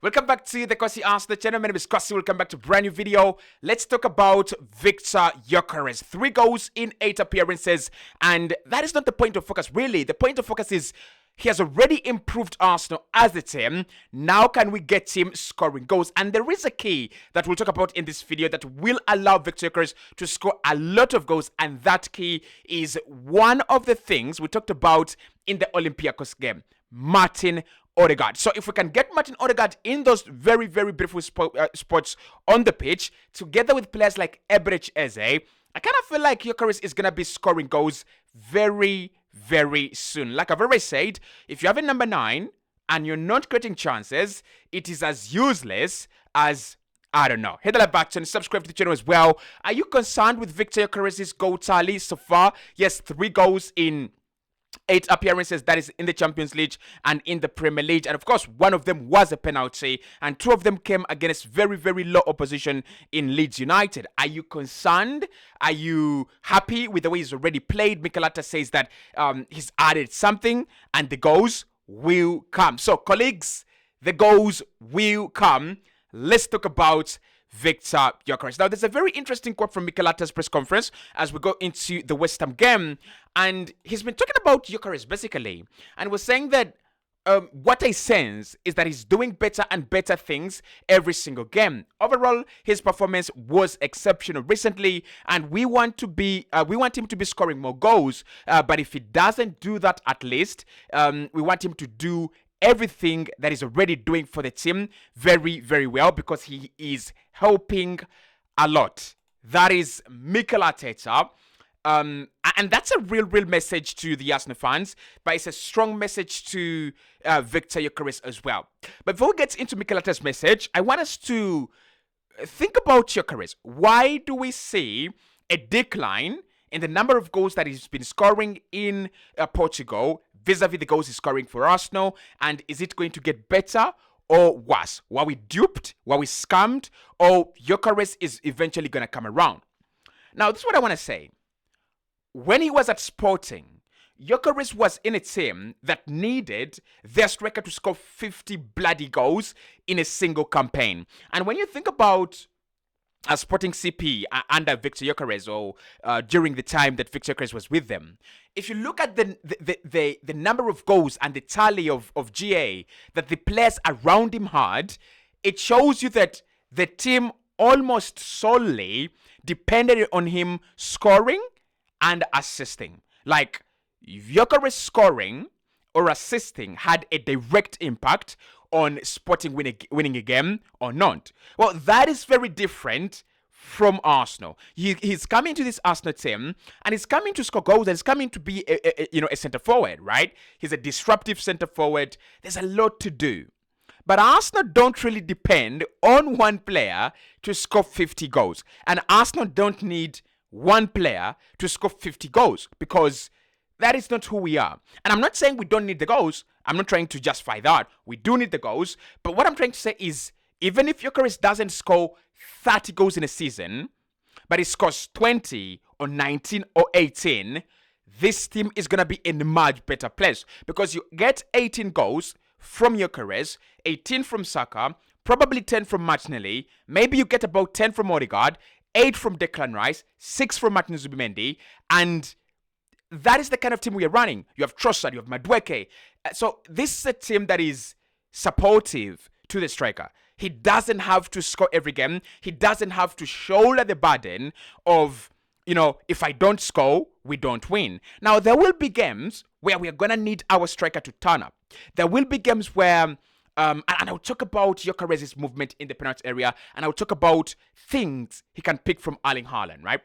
Welcome back to the Cossy Arsenal channel. My name is Cossy. Welcome back to a brand new video. Let's talk about Victor Gyökeres. 3 goals in 8 appearances. And that is not the point of focus, really. The point of focus is he has already improved Arsenal as a team. Now can we get him scoring goals? And there is a key that we'll talk about in this video that will allow Victor Gyökeres to score a lot of goals. And that key is one of the things we talked about in the Olympiacos game. Martin Odegaard. So if we can get Martin Odegaard in those very, very beautiful spots on the pitch, together with players like Ebrech Eze, I kind of feel like Gyökeres is going to be scoring goals very, very soon. Like I've already said, if you have a number 9 and you're not creating chances, it is as useless as, I don't know. Hit the like button, subscribe to the channel as well. Are you concerned with Victor Gyökeres' goal tally so far? Yes, 3 goals in 8 appearances, that is in the Champions League and in the Premier League. And of course, one of them was a penalty, and 2 of them came against very, very low opposition in Leeds United. Are you concerned? Are you happy with the way he's already played? Mikel Arteta says that he's added something, and the goals will come. So, colleagues, the goals will come. Let's talk about Victor Gyökeres. Now, there's a very interesting quote from Mikel Arteta's press conference as we go into the West Ham game, and he's been talking about Gyökeres basically, and was saying that what I sense is that he's doing better and better things every single game. Overall, his performance was exceptional recently, and we want him to be scoring more goals. But if he doesn't do that, at least we want him to do everything that he's already doing for the team very, very well, because he is helping a lot. That is Mikel Arteta. And that's a real message to the Arsenal fans, but it's a strong message to Victor Gyökeres as well. But before we get into Mikel Arteta's message, I want us to think about Gyökeres. Why do we see a decline in the number of goals that he's been scoring in Portugal vis-a-vis the goals he's scoring for Arsenal? And is it going to get better or worse? Were we duped? Were we scammed? Or Gyökeres is eventually going to come around? Now, this is what I want to say. When he was at Sporting, Gyökeres was in a team that needed their striker to score 50 bloody goals in a single campaign. And when you think about a Sporting CP under Victor Gyökeres, or during the time that Victor Gyökeres was with them, if you look at the number of goals and the tally of GA that the players around him had, it shows you that the team almost solely depended on him scoring and assisting. Like, Gyökeres scoring or assisting had a direct impact on Sporting winning a game or not. Well, that is very different from Arsenal. He's coming to this Arsenal team, and he's coming to score goals, and he's coming to be a centre forward, right? He's a disruptive centre forward. There's a lot to do. But Arsenal don't really depend on one player to score 50 goals. And Arsenal don't need one player to score 50 goals, because that is not who we are. And I'm not saying we don't need the goals. I'm not trying to justify that. We do need the goals. But what I'm trying to say is, even if Gyökeres doesn't score 30 goals in a season, but he scores 20 or 19 or 18, this team is going to be in a much better place, because you get 18 goals from Gyökeres, 18 from Saka, probably 10 from Martinelli, maybe you get about 10 from Odegaard, 8 from Declan Rice, 6 from Martin Zubimendi, and that is the kind of team we are running. You have Trossard, you have Madueke. So this is a team that is supportive to the striker. He doesn't have to score every game. He doesn't have to shoulder the burden of, if I don't score, we don't win. Now, there will be games where we are going to need our striker to turn up. There will be games where and I'll talk about Gyökeres' movement in the penalty area, and I'll talk about things he can pick from Erling Haaland, right?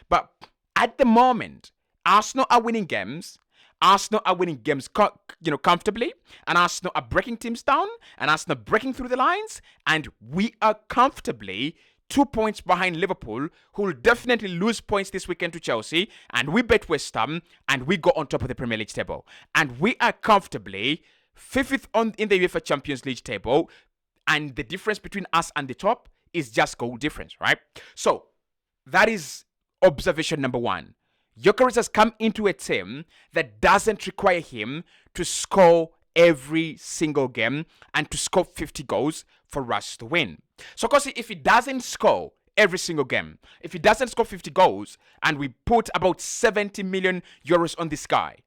But at the moment, Arsenal are winning games. Arsenal are winning games, comfortably, and Arsenal are breaking teams down, and Arsenal breaking through the lines, and we are comfortably 2 points behind Liverpool, who will definitely lose points this weekend to Chelsea, and we bet West Ham, and we go on top of the Premier League table, and we are comfortably 5th in the UEFA Champions League table, and the difference between us and the top is just goal difference, right? So that is observation number 1. Gyökeres has come into a team that doesn't require him to score every single game and to score 50 goals for us to win. So, Cossy, if he doesn't score every single game, if he doesn't score 50 goals and we put about 70 million euros on this guy,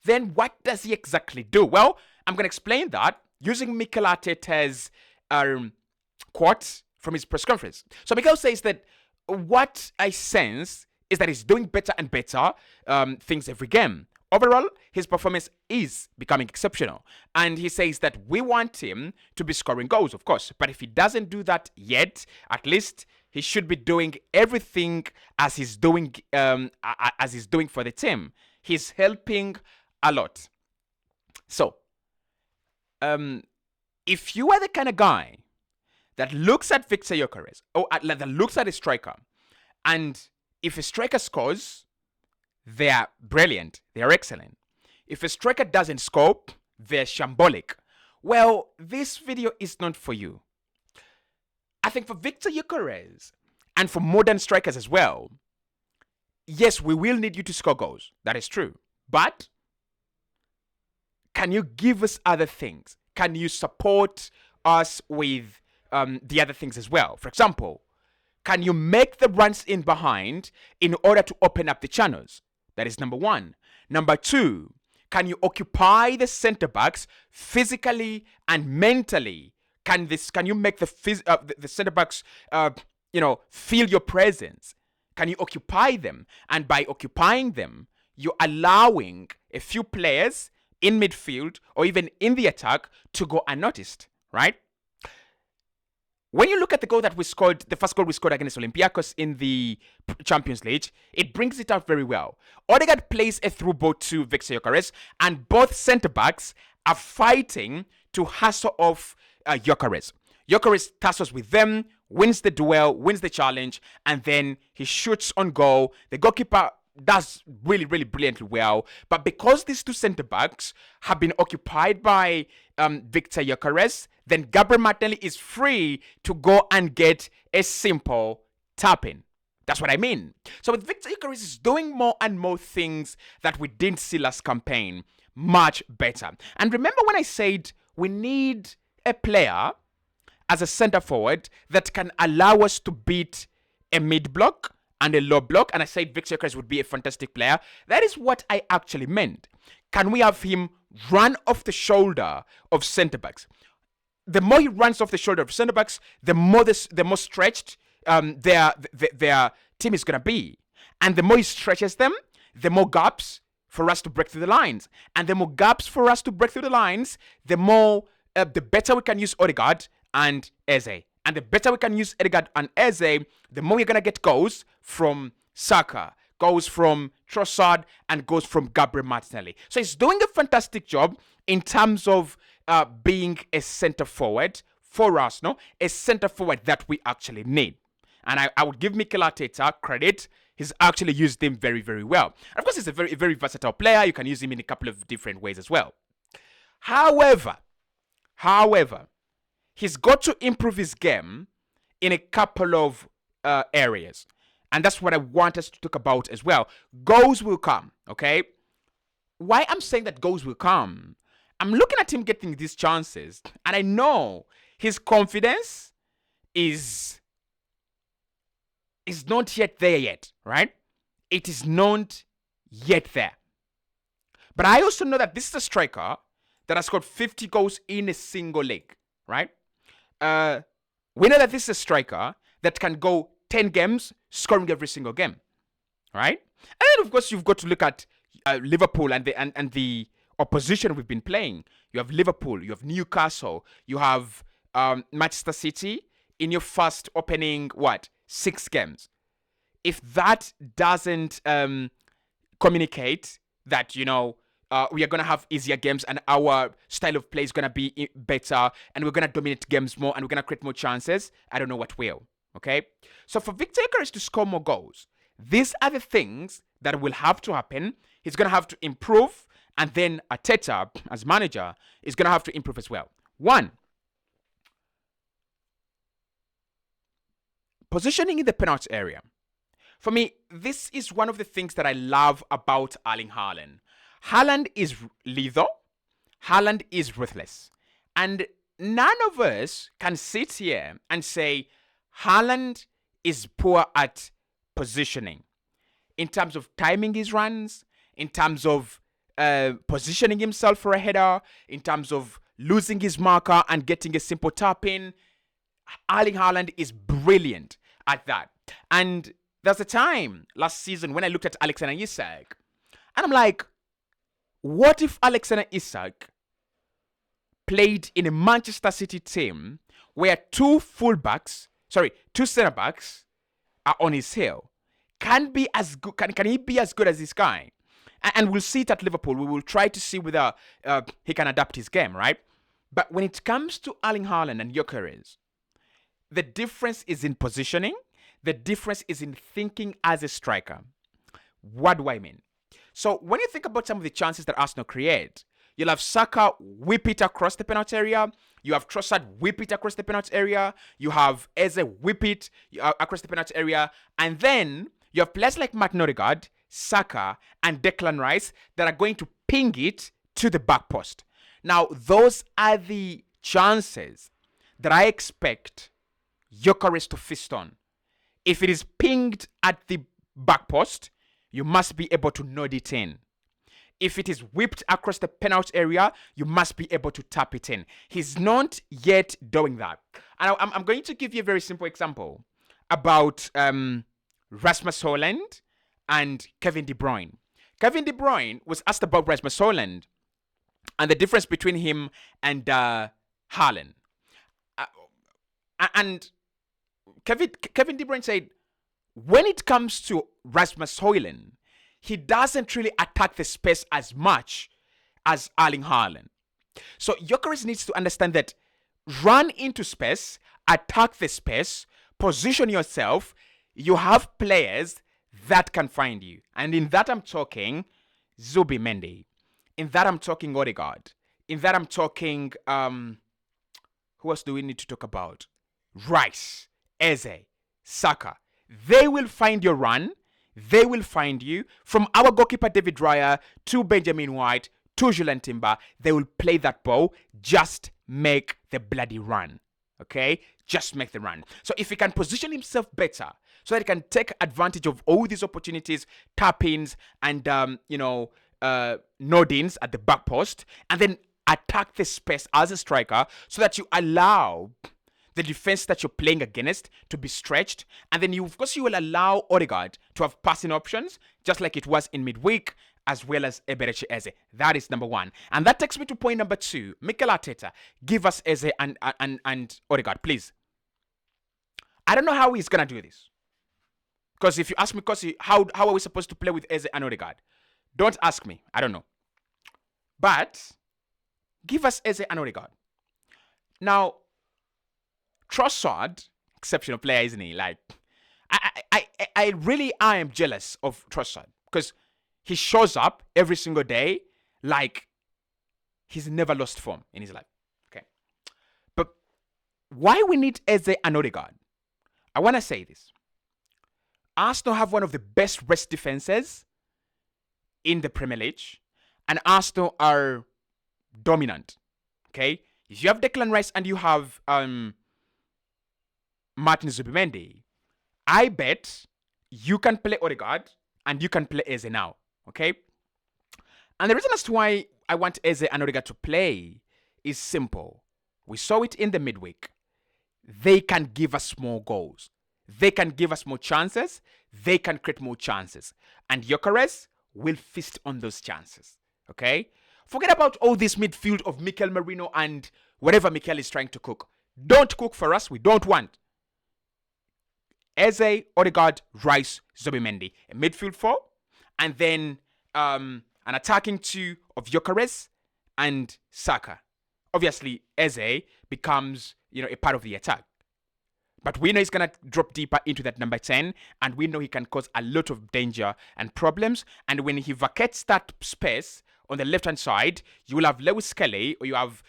then what does he exactly do? Well, I'm going to explain that using Mikel Arteta's quote from his press conference. So Mikel says that what I sense is that he's doing better and better things every game. Overall, his performance is becoming exceptional. And he says that we want him to be scoring goals, of course. But if he doesn't do that yet, at least he should be doing everything as he's doing for the team. He's helping a lot. So, if you are the kind of guy that looks at Victor Gyökeres, or that looks at a striker, and if a striker scores, they are brilliant. They are excellent. If a striker doesn't score, they're shambolic. Well, this video is not for you. I think for Victor Gyökeres and for modern strikers as well, yes, we will need you to score goals. That is true. But can you give us other things? Can you support us with the other things as well? For example, can you make the runs in behind in order to open up the channels? That is number one. Number two, can you occupy the center backs physically and mentally? Can you make the center backs feel your presence? Can you occupy them? And by occupying them, you're allowing a few players in midfield or even in the attack to go unnoticed, right? When you look at the goal that we scored, the first goal we scored against Olympiacos in the Champions League, it brings it out very well. Odegaard plays a through ball to Victor Gyökeres, and both centre-backs are fighting to hustle off Gyökeres. Gyökeres tussles with them, wins the duel, wins the challenge, and then he shoots on goal. The goalkeeper does really, really brilliantly well. But because these two centre-backs have been occupied by Victor Gyökeres, then Gabriel Martinelli is free to go and get a simple tap-in. That's what I mean. So with Victor Gyökeres is doing more and more things that we didn't see last campaign much better. And remember when I said we need a player as a centre-forward that can allow us to beat a mid-block and a low block, and I said Victor Gyökeres would be a fantastic player. That is what I actually meant. Can we have him run off the shoulder of centre-backs? The more he runs off the shoulder of centre-backs, the more stretched their team is going to be. And the more he stretches them, the more gaps for us to break through the lines. And the more gaps for us to break through the lines, the better we can use Odegaard and Eze. And the better we can use Odegaard and Eze, the more we're going to get goals from Saka, goals from Trossard, and goals from Gabriel Martinelli. So he's doing a fantastic job in terms of being a centre forward for us, a centre forward that we actually need. And I would give Mikel Arteta credit. He's actually used him very, very well. And of course, he's a very, very versatile player. You can use him in a couple of different ways as well. However, he's got to improve his game in a couple of areas. And that's what I want us to talk about as well. Goals will come, okay? Why I'm saying that goals will come, I'm looking at him getting these chances, and I know his confidence is not yet there yet, right? It is not yet there. But I also know that this is a striker that has scored 50 goals in a single leg, right? We know that this is a striker that can go 10 games scoring every single game, right? And then, of course, you've got to look at Liverpool and the opposition we've been playing. You have Liverpool, you have Newcastle, you have Manchester City in your first opening, 6 games. If that doesn't communicate that, we are going to have easier games and our style of play is going to be better and we're going to dominate games more and we're going to create more chances, I don't know what will. Okay? So for Victor Gyökeres to score more goals, these are the things that will have to happen. He's going to have to improve, and then Arteta, as manager, is going to have to improve as well. 1, positioning in the penalty area. For me, this is one of the things that I love about Erling Haaland. Haaland is lethal. Haaland is ruthless. And none of us can sit here and say Haaland is poor at positioning in terms of timing his runs, in terms of positioning himself for a header, in terms of losing his marker and getting a simple tap in. Erling Haaland is brilliant at that. And there's a time last season when I looked at Alexander Isak, and I'm like, what if Alexander Isak played in a Manchester City team where two centre backs are on his heel? Can be as good? Can he be as good as this guy? And we'll see it at Liverpool. We will try to see whether he can adapt his game, right? But when it comes to Erling Haaland and Gyökeres, the difference is in positioning. The difference is in thinking as a striker. What do I mean? So when you think about some of the chances that Arsenal create, you'll have Saka whip it across the penalty area. You have Trossard whip it across the penalty area. You have Eze whip it across the penalty area. And then you have players like Martin Odegaard, Saka, and Declan Rice that are going to ping it to the back post. Now, those are the chances that I expect Gyökeres to feast on. If it is pinged at the back post, you must be able to nod it in. If it is whipped across the penalty area, you must be able to tap it in. He's not yet doing that. And I'm going to give you a very simple example about Rasmus Højlund and Kevin De Bruyne. Kevin De Bruyne was asked about Rasmus Højlund and the difference between him and Haaland. And Kevin De Bruyne said, when it comes to Rasmus Højlund, he doesn't really attack the space as much as Erling Haaland. So Gyökeres needs to understand that run into space, attack the space, position yourself. You have players that can find you. And in that I'm talking Zubimendi. In that I'm talking Odegaard. In that I'm talking, who else do we need to talk about? Rice, Eze, Saka. They will find your run. They will find you. From our goalkeeper David Raya to Benjamin White to Julian Timber, they will play that ball. Just make the bloody run. Okay? Just make the run. So if he can position himself better so that he can take advantage of all these opportunities, tap-ins and, nod-ins at the back post, and then attack the space as a striker so that you allow the defense that you're playing against to be stretched. And then, of course, you will allow Odegaard to have passing options, just like it was in midweek, as well as Eberechi Eze. That is number one. And that takes me to point number two. Mikel Arteta, give us Eze and Odegaard, please. I don't know how he's going to do this. Because if you ask me, Cossy, how are we supposed to play with Eze and Odegaard? Don't ask me. I don't know. But give us Eze and Odegaard. Now, Trossard, exceptional player, isn't he? Like, I really am jealous of Trossard because he shows up every single day like he's never lost form in his life. Okay, but why we need Eze and Odegaard? I want to say this. Arsenal have one of the best rest defenses in the Premier League, and Arsenal are dominant. Okay, if you have Declan Rice and you have Martin Zubimendi, I bet you can play Odegaard and you can play Eze now, okay? And the reason as to why I want Eze and Odegaard to play is simple. We saw it in the midweek. They can give us more goals. They can give us more chances. They can create more chances. And Gyökeres will feast on those chances, okay? Forget about all this midfield of Mikel Merino and whatever Mikel is trying to cook. Don't cook for us. We don't want. Eze, Odegaard, Rice, Zubimendi. A midfield four. And then an attacking two of Gyökeres and Saka. Obviously, Eze becomes, a part of the attack. But we know he's going to drop deeper into that number 10. And we know he can cause a lot of danger and problems. And when he vacates that space on the left-hand side, you will have Lewis Kelly or you have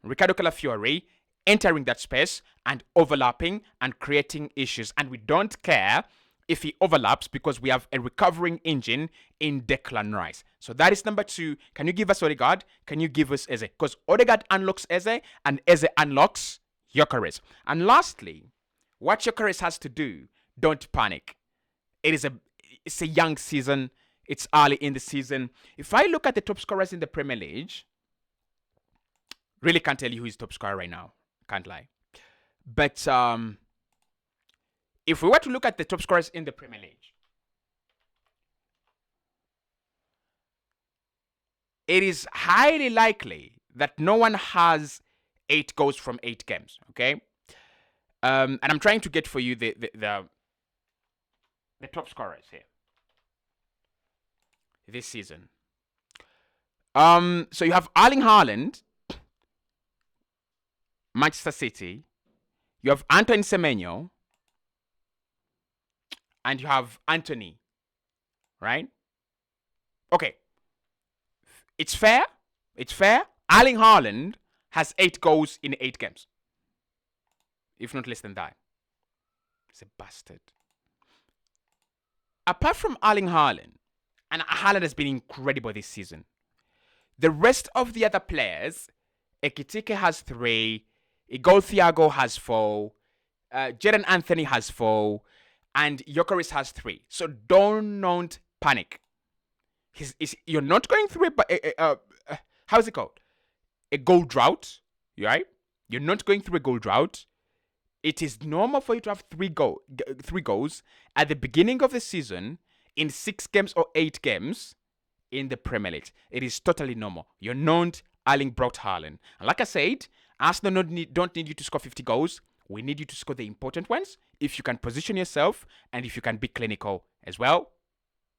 Ricardo Calafiori entering that space and overlapping and creating issues. And we don't care if he overlaps, because we have a recovering engine in Declan Rice. So that is number 2. Can you give us Odegaard? Can you give us Eze? Because Odegaard unlocks Eze and Eze unlocks Gyökeres. And lastly, what Gyökeres has to do, don't panic. It's a young season. It's early in the season. If I look at the top scorers in the Premier League, really can't tell you who is top scorer right now. Can't lie. But if we were to look at the top scorers in the Premier League, it is highly likely that no one has 8 goals from 8 games. Okay, and I'm trying to get for you the top scorers here this season. So you have Erling Haaland, Manchester City. You have Antoine Semenyo. And you have Anthony. Right? Okay. It's fair. It's fair. Erling Haaland has 8 goals in 8 games. If not less than that. He's a bastard. Apart from Erling Haaland, and Haaland has been incredible this season, the rest of the other players, Ekitike has 3, Igor Thiago has 4, Jadon Anthony has 4, and Gyökeres has 3. So don't panic. You're not going through how's it called? A goal drought, right? You're not going through a goal drought. It is normal for you to have 3 goals at the beginning of the season in 6 games or 8 games in the Premier League. It is totally normal. You're not Erling Braut Haaland. And like I said, Arsenal don't need you to score 50 goals. We need you to score the important ones. If you can position yourself and if you can be clinical as well.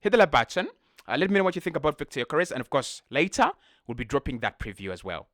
Hit the like button. Let me know what you think about Victor Gyökeres. And of course, later, we'll be dropping that preview as well.